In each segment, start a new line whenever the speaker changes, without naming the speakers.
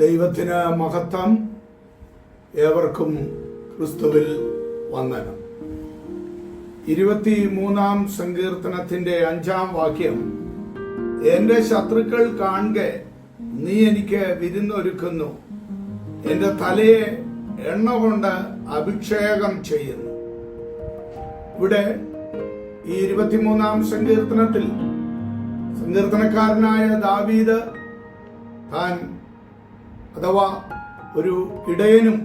ദൈവത്തിന് മഹത്വം. ഏവർക്കും ക്രിസ്തുവിൽ വന്ദനം. 23-ാം സങ്കീർത്തനത്തിന്റെ 5-ാം വാക്യം, എന്റെ ശത്രുക്കൾ കാണെ നീ എനിക്ക് വിരുന്നൊരുക്കുന്നു, എന്റെ തലയെ എണ്ണ കൊണ്ട് അഭിഷേകം ചെയ്യുന്നു. ഇവിടെ ഈ 23-ാം സങ്കീർത്തനത്തിൽ സങ്കീർത്തനക്കാരനായ ദാവീദ് താൻ അഥവാ ഒരു ഇടയനും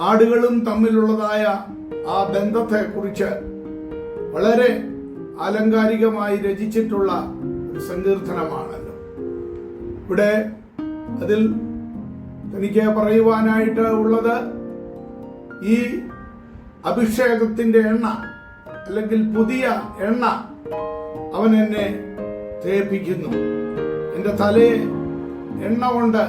ആടുകളും തമ്മിലുള്ളതായ ആ ബന്ധത്തെക്കുറിച്ച് വളരെ ആലങ്കാരികമായി രചിച്ചിട്ടുള്ള ഒരു സങ്കീർത്തനമാണല്ലോ. ഇവിടെ അതിൽ തനിക്ക് പറയുവാനായിട്ട് ഉള്ളത് ഈ അഭിഷേകത്തിന്റെ എണ്ണ അല്ലെങ്കിൽ പുതിയ എണ്ണ അവൻ എന്നെ തേപ്പിക്കുന്നു, എൻ്റെ തലയെ എണ്ണ കൊണ്ട്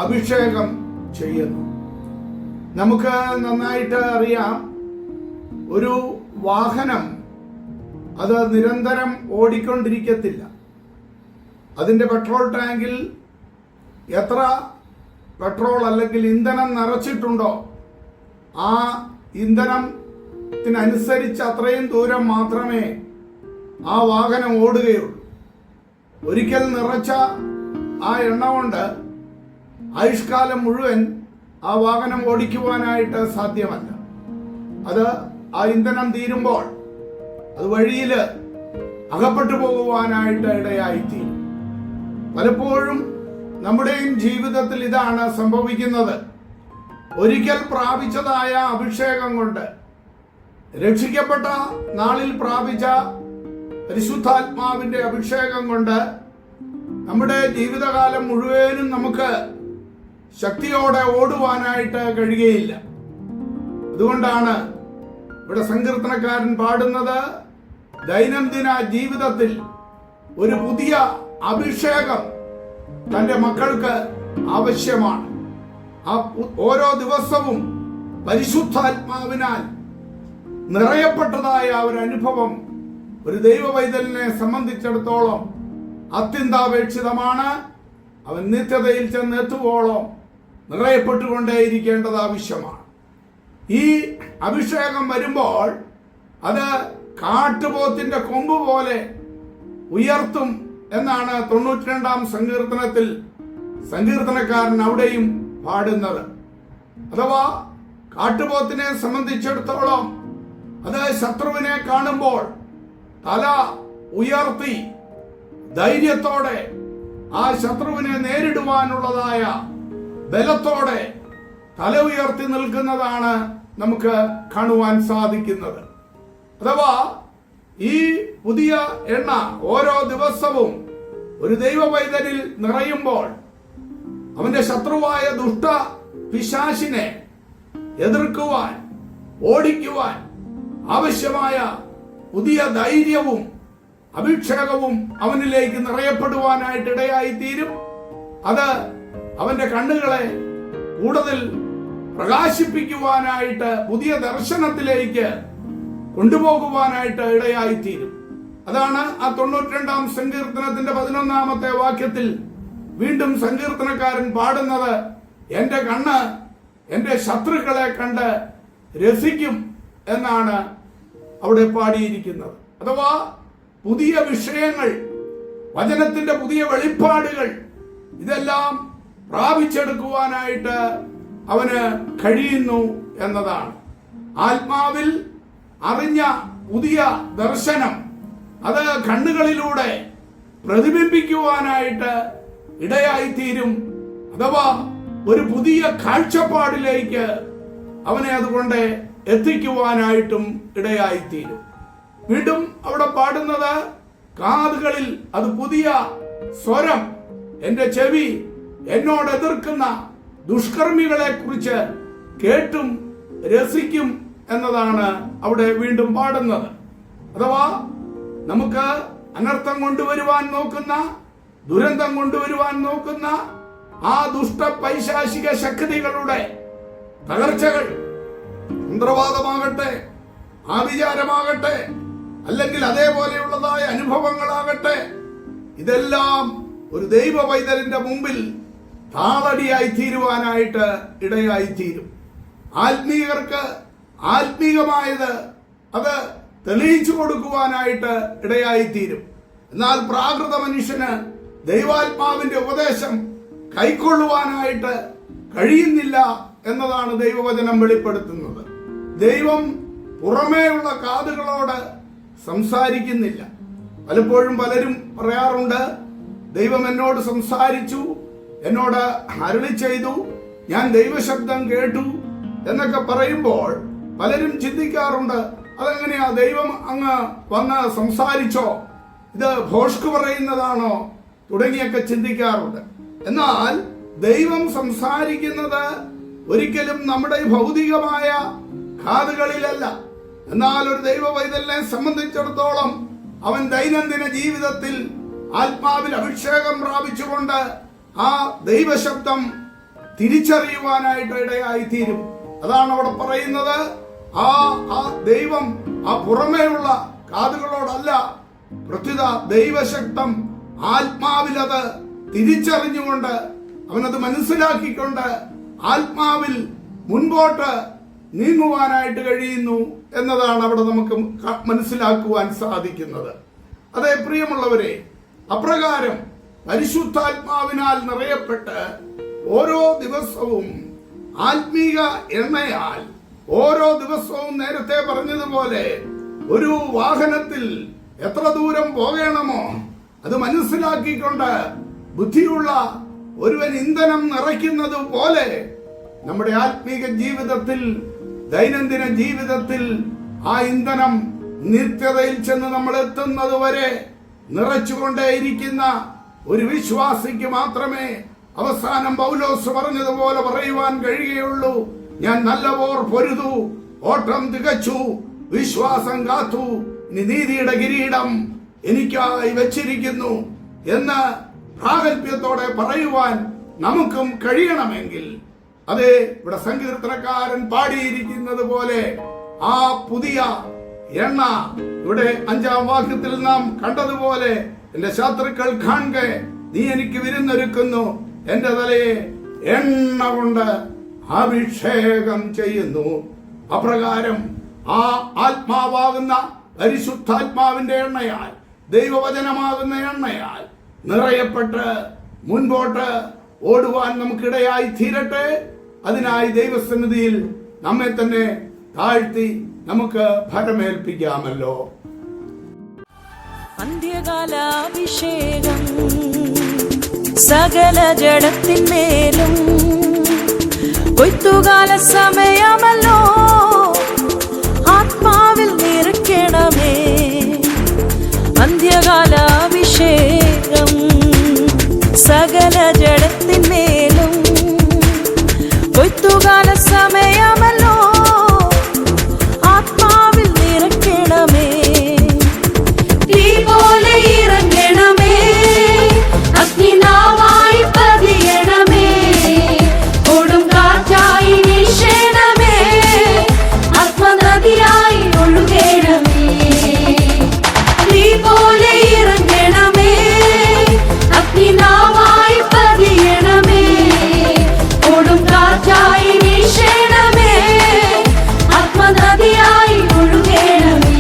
അഭിഷേകം ചെയ്യുന്നു. നമുക്ക് നന്നായിട്ട് അറിയാം, ഒരു വാഹനം അത് നിരന്തരം ഓടിക്കൊണ്ടിരിക്കത്തില്ല. അതിൻ്റെ പെട്രോൾ ടാങ്കിൽ എത്ര പെട്രോൾ അല്ലെങ്കിൽ ഇന്ധനം നിറച്ചിട്ടുണ്ടോ ആ ഇന്ധനത്തിനനുസരിച്ച് അത്രയും ദൂരം മാത്രമേ ആ വാഹനം ഓടുകയുള്ളൂ. ഒരിക്കൽ നിറച്ച ആ എണ്ണ കൊണ്ട് ആയുഷ്കാലം മുഴുവൻ ആ വാഹനം ഓടിക്കുവാനായിട്ട് സാധ്യമല്ല. അത് ആ ഇന്ധനം തീരുമ്പോൾ അത് വഴിയിൽ അകപ്പെട്ടു പോകുവാനായിട്ട് ഇടയായിത്തീരും. പലപ്പോഴും നമ്മുടെയും ജീവിതത്തിൽ ഇതാണ് സംഭവിക്കുന്നത്. ഒരിക്കൽ പ്രാപിച്ചതായ അഭിഷേകം കൊണ്ട്, രക്ഷിക്കപ്പെട്ട നാളിൽ പ്രാപിച്ച പരിശുദ്ധാത്മാവിന്റെ അഭിഷേകം കൊണ്ട് നമ്മുടെ ജീവിതകാലം മുഴുവനും നമുക്ക് ശക്തിയോടെ ഓടുവാനായിട്ട് കഴിയുകയില്ല. അതുകൊണ്ടാണ് ഇവിടെ സങ്കീർത്തനക്കാരൻ പാടുന്നത്, ദൈനംദിന ജീവിതത്തിൽ ഒരു പുതിയ അഭിഷേകം തന്റെ മക്കൾക്ക് ആവശ്യമാണ്. ആ ഓരോ ദിവസവും പരിശുദ്ധാത്മാവിനാൽ നിറയപ്പെട്ടതായ ഒരു അനുഭവം ഒരു ദൈവവൈതലിനെ സംബന്ധിച്ചിടത്തോളം അത്യന്താപേക്ഷിതമാണ്. അവൻ നിത്യതയിൽ ചെന്നെത്തുവോളം നിറയപ്പെട്ടുകൊണ്ടേയിരിക്കേണ്ടത് ആവശ്യമാണ്. ഈ അഭിഷേകം വരുമ്പോൾ അത് കാട്ടുപോത്തിന്റെ കൊമ്പ് പോലെ ഉയർത്തും എന്നാണ് 92-ാം സങ്കീർത്തനത്തിൽ സങ്കീർത്തനക്കാരൻ അവിടെയും പാടുന്നത്. അഥവാ കാട്ടുപോത്തിനെ സംബന്ധിച്ചിടത്തോളം അത് ശത്രുവിനെ കാണുമ്പോൾ തല ഉയർത്തി ധൈര്യത്തോടെ ആ ശത്രുവിനെ നേരിടുവാനുള്ളതായ ബലത്തോടെ തല ഉയർത്തി നിൽക്കുന്നതാണ് നമുക്ക് കാണുവാൻ സാധിക്കുന്നത്. അഥവാ ഈ പുതിയ എണ്ണ ഓരോ ദിവസവും ഒരു ദൈവവൈതനിൽ നിറയുമ്പോൾ അവന്റെ ശത്രുവായ ദുഷ്ട പിശാചിനെ എതിർക്കുവാൻ, ഓടിക്കുവാൻ ആവശ്യമായ പുതിയ ധൈര്യവും അഭിഷേകവും അവനിലേക്ക് നിറയപ്പെടുവാനായിട്ട് ഇടയായിത്തീരും. അത് അവന്റെ കണ്ണുകളെ കൂടുതൽ പ്രകാശിപ്പിക്കുവാനായിട്ട്, പുതിയ ദർശനത്തിലേക്ക് കൊണ്ടുപോകുവാനായിട്ട് ഇടയായിത്തീരും. അതാണ് ആ 92-ാം സങ്കീർത്തനത്തിന്റെ 11-ാമത്തെ വാക്യത്തിൽ വീണ്ടും സങ്കീർത്തനക്കാരൻ പാടുന്നത്, എന്റെ കണ്ണ് എന്റെ ശത്രുക്കളെ കണ്ട് രസിക്കും എന്നാണ് അവിടെ പാടിയിരിക്കുന്നത്. അഥവാ പുതിയ വിഷയങ്ങൾ, വചനത്തിന്റെ പുതിയ വെളിപ്പാടുകൾ, ഇതെല്ലാം പ്രാപിച്ചെടുക്കുവാനായിട്ട് അവന് കഴിയുന്നു എന്നതാണ്. ആത്മാവിൽ അറിഞ്ഞ പുതിയ ദർശനം അത് കണ്ണുകളിലൂടെ പ്രതിബിംബിക്കുവാനായിട്ട് ഇടയായിത്തീരും. അഥവാ ഒരു പുതിയ കാഴ്ചപ്പാടിലേക്ക് അവനെ അതുകൊണ്ട് എത്തിക്കുവാനായിട്ടും ഇടയായിത്തീരും. വീണ്ടും അവിടെ പാടുന്നത്, കാതുകളിൽ അത് പുതിയ സ്വരം, എന്റെ ചെവി എന്നോട് എതിർക്കുന്ന ദുഷ്കർമ്മികളെ കുറിച്ച് കേട്ടും രസിക്കും എന്നതാണ് അവിടെ വീണ്ടും പാടുന്നത്. അഥവാ നമുക്ക് അനർത്ഥം കൊണ്ടുവരുവാൻ നോക്കുന്ന, ദുരന്തം കൊണ്ടുവരുവാൻ നോക്കുന്ന ആ ദുഷ്ട പൈശാചിക ശക്തികളുടെ തകർച്ചകൾ, മന്ത്രവാദമാകട്ടെ, ആഭിചാരമാകട്ടെ, അല്ലെങ്കിൽ അതേപോലെയുള്ളതായ അനുഭവങ്ങളാകട്ടെ, ഇതെല്ലാം ഒരു ദൈവ പൈതലിന്റെ മുമ്പിൽ കാളടിയായി തീരുവാനായിട്ട് ഇടയായിത്തീരും. ആത്മീയർക്ക് ആത്മീകമായത് അത് തെളിയിച്ചു കൊടുക്കുവാനായിട്ട് ഇടയായിത്തീരും. എന്നാൽ പ്രാകൃത മനുഷ്യന് ദൈവാത്മാവിന്റെ ഉപദേശം കൈക്കൊള്ളുവാനായിട്ട് കഴിയുന്നില്ല എന്നതാണ് ദൈവവചനം വെളിപ്പെടുത്തുന്നത്. ദൈവം പുറമേയുള്ള കാതുകളോട് സംസാരിക്കുന്നില്ല. പലപ്പോഴും പലരും പറയാറുണ്ട്, ദൈവം എന്നോട് സംസാരിച്ചു, എന്നോട് അരുളി ചെയ്തു, ഞാൻ ദൈവശബ്ദം കേട്ടു എന്നൊക്കെ പറയുമ്പോൾ പലരും ചിന്തിക്കാറുണ്ട്, അതെങ്ങനെയാ, ദൈവം അങ്ങ് വന്ന് സംസാരിച്ചോ, ഇത് ഭോഷ്ക് പറയുന്നതാണോ തുടങ്ങിയൊക്കെ ചിന്തിക്കാറുണ്ട്. എന്നാൽ ദൈവം സംസാരിക്കുന്നത് ഒരിക്കലും നമ്മുടെ ഭൗതികമായ കാതുകളിലല്ല. എന്നാൽ ഒരു ദൈവ പൈതലിനെ സംബന്ധിച്ചിടത്തോളം അവൻ ദൈനംദിന ജീവിതത്തിൽ ആത്മാവിൽ അഭിഷേകം പ്രാപിച്ചുകൊണ്ട് ആ ദൈവശബ്ദം തിരിച്ചറിയുവാനായിട്ട് ഇടയായിത്തീരും. അതാണ് അവിടെ പറയുന്നത്, ആ ദൈവം ആ പുറമേയുള്ള കാതുകളോടല്ല, പ്രത്യുത ദൈവശബ്ദം ആത്മാവിൽ അത് തിരിച്ചറിഞ്ഞുകൊണ്ട് അവനത് മനസ്സിലാക്കിക്കൊണ്ട് ആത്മാവിൽ മുൻപോട്ട് നീങ്ങുവാനായിട്ട് കഴിയുന്നു എന്നതാണ് അവിടെ നമുക്ക് മനസ്സിലാക്കുവാൻ സാധിക്കുന്നത്. അതേ പ്രിയമുള്ളവരെ, അപ്രകാരം പരിശുദ്ധാത്മാവിനാൽ നിറയപ്പെട്ട് ഓരോ ദിവസവും ആത്മീക എണ്ണയാൽ ഓരോ ദിവസവും നേരത്തെ പറഞ്ഞതുപോലെ ഒരു വാഹനത്തിൽ എത്ര ദൂരം പോകണമോ അത് മനസ്സിലാക്കിക്കൊണ്ട് ബുദ്ധിയുള്ള ഒരുവൻ ഇന്ധനം നിറയ്ക്കുന്നത് പോലെ നമ്മുടെ ആത്മീക ജീവിതത്തിൽ, ദൈനംദിന ജീവിതത്തിൽ ആ ഇന്ധനം നിത്യതയിൽ ചെന്ന് നമ്മൾ എത്തുന്നത് വരെ നിറച്ചുകൊണ്ടേയിരിക്കുന്ന ഒരു വിശ്വാസിക്ക് മാത്രമേ അവസാനം പൗലോസ് പറഞ്ഞതുപോലെ പറയുവാൻ കഴിയുകയുള്ളൂ, ഞാൻ നല്ല പോർ പൊരുതു, ഓട്ടം തികച്ചു, വിശ്വാസം കാത്തു, ഇനി നീതിയുടെ കിരീടം എനിക്കായി വെച്ചിരിക്കുന്നു എന്ന് പ്രാഗൽഭ്യത്തോടെ പറയുവാൻ നമുക്കും കഴിയണമെങ്കിൽ, അതെ ഇവിടെ സങ്കീർത്തനക്കാരൻ പാടിയിരിക്കുന്നത് പോലെ ആ പുതിയ എണ്ണ ഇവിടെ 5-ാം വാക്യത്തിൽ നാം കണ്ടതുപോലെ, എന്റെ ശത്രുക്കൾ കാണുക, നീ എനിക്ക് വിരുന്നൊരുക്കുന്നു, എന്റെ തലയെ എണ്ണ കൊണ്ട് അഭിഷേകം ചെയ്യുന്നു. അപ്രകാരം ആ ആത്മാവാകുന്ന പരിശുദ്ധാത്മാവിന്റെ എണ്ണയാൽ, ദൈവവചനമാകുന്ന എണ്ണയാൽ നിറയപ്പെട്ട് മുൻപോട്ട് ഓടുവാൻ നമുക്കിടയായി തീരട്ടെ. അതിനായി ദൈവസന്നിധിയിൽ നമ്മെ തന്നെ താഴ്ത്തി നമുക്ക് ഫലമേൽപ്പിക്കാമല്ലോ.
അന്ത്യകാലാഭിഷേകം സകല ജഡത്തിന്മേലും, കൊയ്ത്തുകാല സമയമല്ലോ, ആത്മാവിൽ നിറയ്ക്കണമേ. അന്ത്യകാലാഭിഷേകം സകല ജഡത്തിന്മേലും, കൊയ്ത്തുകാല സമയമല്ലോ, ആത്മാവിൽ നിറയ്ക്കണമേ. തീ പോലെ ഇറങ്ങണമേ, അഗ്നിനാവായി പതിയണമേ, കൊടും കാറ്റായി വീശണമേ, ആത്മനദിയായി ഒഴുകണമേ. തീ പോലെ ഇറങ്ങണമേ, അഗ്നിനാവായി പതിയണമേ, കൊടും കാറ്റായി വീശണമേ, ആത്മനദിയായി ഒഴുകണമേ.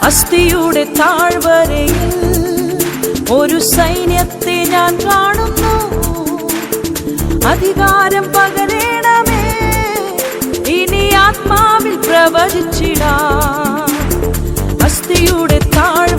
അസ്ഥിയുടെ താഴ്വരയിൽ ഒരു സൈന്യത്തെ ഞാൻ കാണുന്നു, അധികാരം പകരണമേ, ഇനി ആത്മാവിൽ പ്രവചിച്ചിടാം. അസ്ഥിയുടെ താഴ്വരയിൽ